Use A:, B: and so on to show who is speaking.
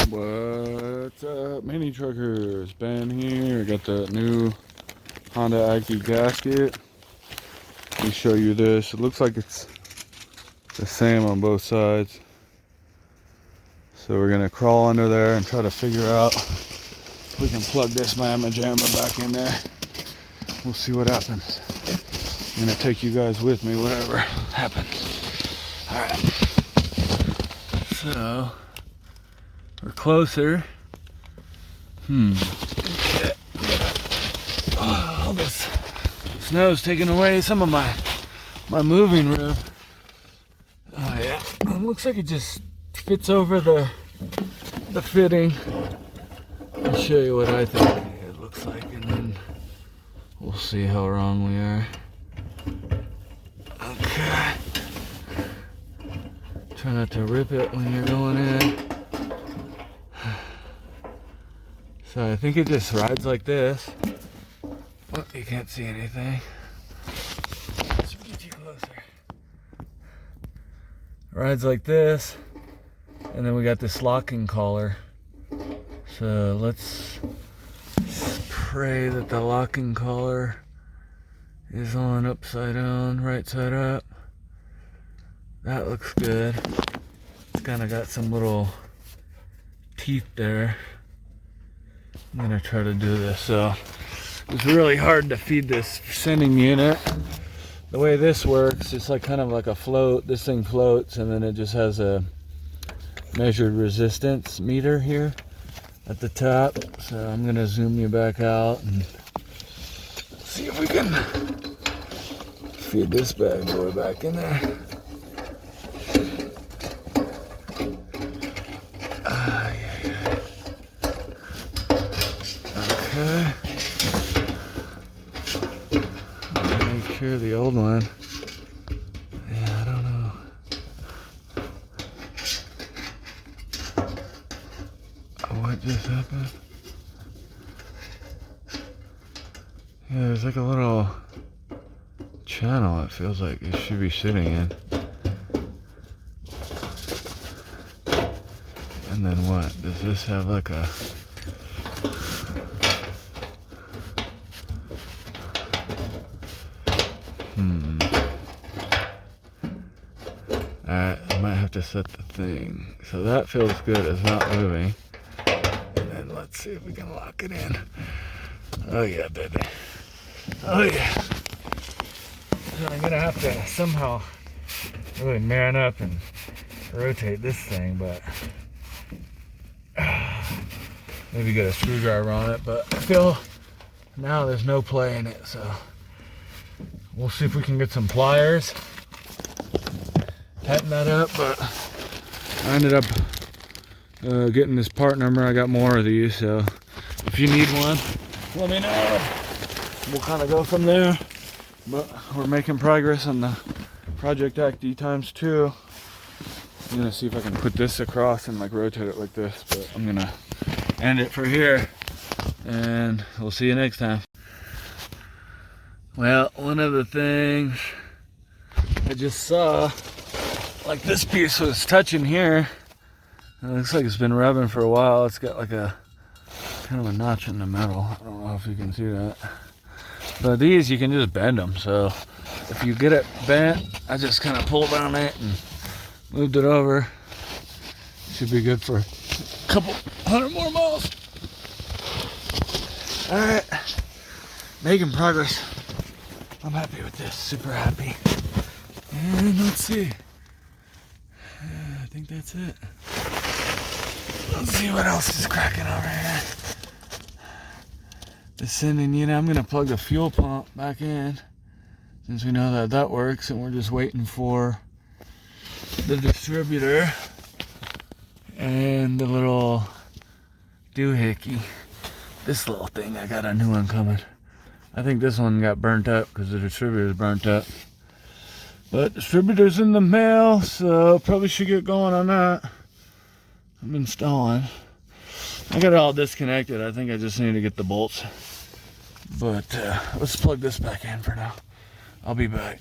A: What's up, mini truckers? Ben here. I got the new Honda Acty gasket. Let me show you this. It looks like it's the same on both sides. So we're gonna crawl under there and try to figure out if we can plug this mamma jamma back in there. We'll see what happens. I'm gonna take you guys with me, whatever happens. Alright. So we're closer. Oh, this snow's taking away some of my moving room. Oh yeah, it looks like it just fits over the fitting. I'll show you what I think it looks like, and then we'll see how wrong we are. Okay. Try not to rip it when you're going in. So I think it just rides like this. Oh, you can't see anything. Let's get you closer. Rides like this, and then we got this locking collar. So let's pray that the locking collar is on upside down, right side up. That looks good. It's kind of got some little teeth there. I'm gonna try to do this. So it's really hard to feed this sending unit. The way this works, it's like kind of like a float. This thing floats, and then it just has a measured resistance meter here at the top. So I'm gonna zoom you back out and see if we can feed this bad boy back in there. Okay. Make sure the old one. Yeah, I don't know. What just happened? Yeah, there's like a little channel it feels like it should be sitting in. And then what? Does this have like a... Alright, I might have to set the thing. So that feels good, it's not moving. And then let's see if we can lock it in. Oh yeah, baby. Oh yeah. So I'm gonna have to somehow really man up and rotate this thing, but maybe get a screwdriver on it, but I feel now there's no play in it, so we'll see if we can get some pliers, tighten that up. But I ended up getting this part number. I got more of these, so if you need one, let me know. We'll kind of go from there, but we're making progress on the Project Acty ×2. I'm gonna see if I can put this across and like rotate it like this, but I'm gonna end it for here, and we'll see you next time. Well, one of the things I just saw, like this piece was touching here. It looks like it's been rubbing for a while. It's got like a kind of a notch in the metal. I don't know if you can see that. But these, you can just bend them. So if you get it bent, I just kind of pulled on it and moved it over. Should be good for a couple 100 more miles. All right, making progress. I'm happy with this, super happy. And let's see. I think that's it. Let's see what else is cracking over here. The sending unit, I'm gonna plug the fuel pump back in, since we know that that works, and we're just waiting for the distributor and the little doohickey. This little thing, I got a new one coming. I think this one got burnt up because the distributor's burnt up. But distributor's in the mail, so probably should get going on that. I'm installing. I got it all disconnected. I think I just need to get the bolts. But let's plug this back in for now. I'll be back.